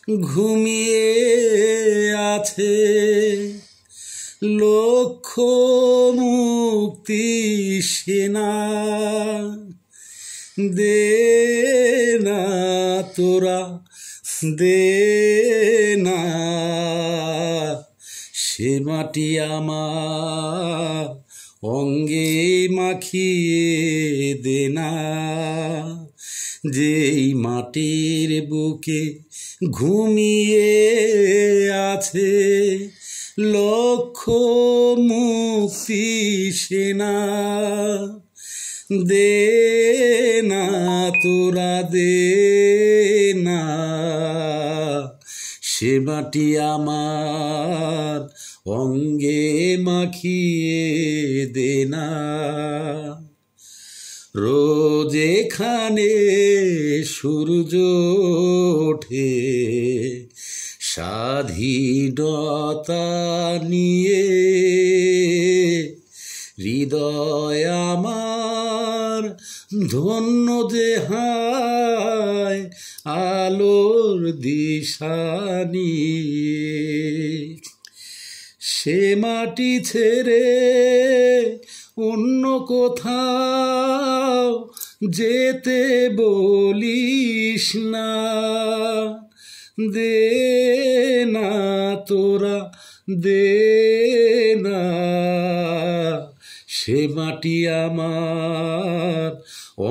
ঘুমিয়ে আছে, লক্ষ মুক্তি সেনা। দে না তোরা দে না, সে মাটি আমার অঙ্গে মাখিয়ে দে না। যেই মাটির বুকে ঘুমিয়ে আছে লক্ষ মুক্তি সেনা। দে না তোরা দে না, সে মাটি আমার অঙ্গে মাখিয়ে দে না। রোজ এখানে সূর্য ওঠে স্বাধীনতা নিয়ে, হৃদয় আমার ধন্য যে হায় আলোর দিশা নিয়ে। সে মাটি ছেড়ে অন্য কোথাও যেতে বলিস না। দে না তোরা দে না, সে মাটি আমার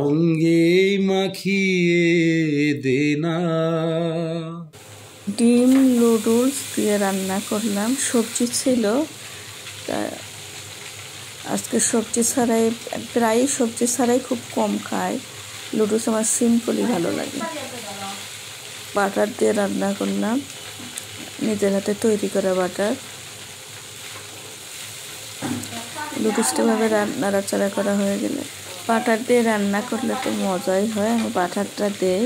অঙ্গে মাখিয়ে দে না। ডিম নুডলস দিয়ে রান্না করলাম, সবজি ছিল। আজকে সবজি ছাড়াই, প্রায় সবজি ছাড়াই খুব কম খাই। নুডলস আমার সিম্পলই ভালো লাগে। বাটার দিয়ে রান্না করলাম, নিজের হাতে তৈরি করা বাটার। নুডলসটা ভাবে নাড়াচাড়া করা হয়ে গেলে, বাটার দিয়ে রান্না করলে তো মজাই হয়। আমি বাটারটা দেই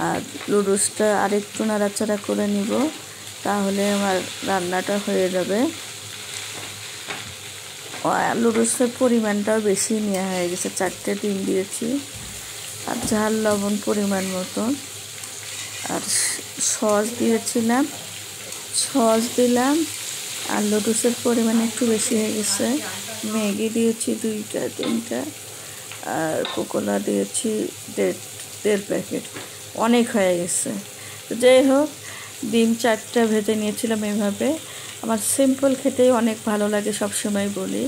আর নুডলসটা আরেকটু নাড়াচাড়া করে নিব, তাহলে আমার রান্নাটা হয়ে যাবে। নুডলসের পরিমাণটাও বেশি নেওয়া হয়ে গেছে, 4টে ডিম দিয়েছি। আর ঝাল লবণ পরিমাণ মতন, আর সস দিয়েছিলাম, সস দিলাম। আর নুডলসের পরিমাণ একটু বেশি হয়ে গেছে। ম্যাগি দিয়েছি 2টা 3টা, আর কোকোলা দিয়েছি 1.5 প্যাকেট, অনেক হয়ে গেছে। তো যাই হোক, ডিম 4টা ভেজে নিয়েছিলাম এভাবে। আমার সিম্পল খেতেই অনেক ভালো লাগে, সবসময় বলি।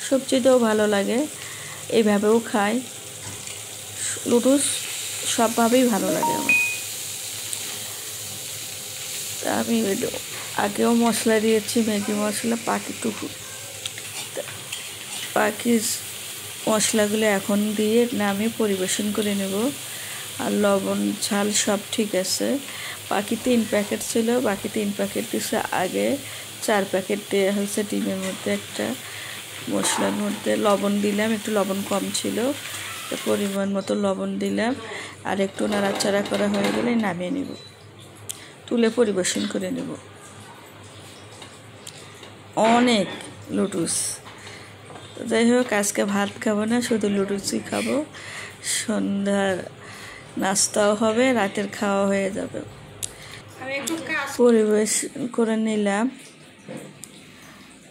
সবজিতেও ভালো লাগে, এইভাবেও খাই। নুডলস সবভাবেই ভালো লাগে আমার। আমি আগেও মশলা দিয়েছি, ম্যাগি মশলা, বাকি মশলাগুলো এখন দিয়ে নামিয়ে পরিবেশন করে নেব। আর লবণ ঝাল সব ঠিক আছে। বাকি 3 প্যাকেট ছিল, বাকি 3 প্যাকেট দিচ্ছে আগে। 4 প্যাকেট দেওয়া হয়েছে ডিমের মধ্যে, একটা মশলার মধ্যে। লবণ দিলাম, একটু লবণ কম ছিল, পরিমাণ মতো লবণ দিলাম। আর একটু নাড়াচাড়া করা হয়ে গেলে নামিয়ে নেব, তুলে পরিবেশন করে নেব। অনেক নুডলস। যাই হোক, আজকে ভাত খাবো না, শুধু নুডলসই খাবো। সন্ধ্যার নাস্তাও হবে, রাতের খাওয়া হয়ে যাবে। পরিবেশন করে নিলাম।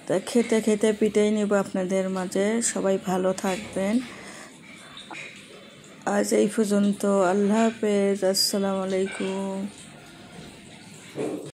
তা খেতে খেতে পিটাই নেব আপনাদের মাঝে। সবাই ভালো থাকবেন। আজ এই পর্যন্ত। আল্লাহ হাফেজ। আসসালামু আলাইকুম।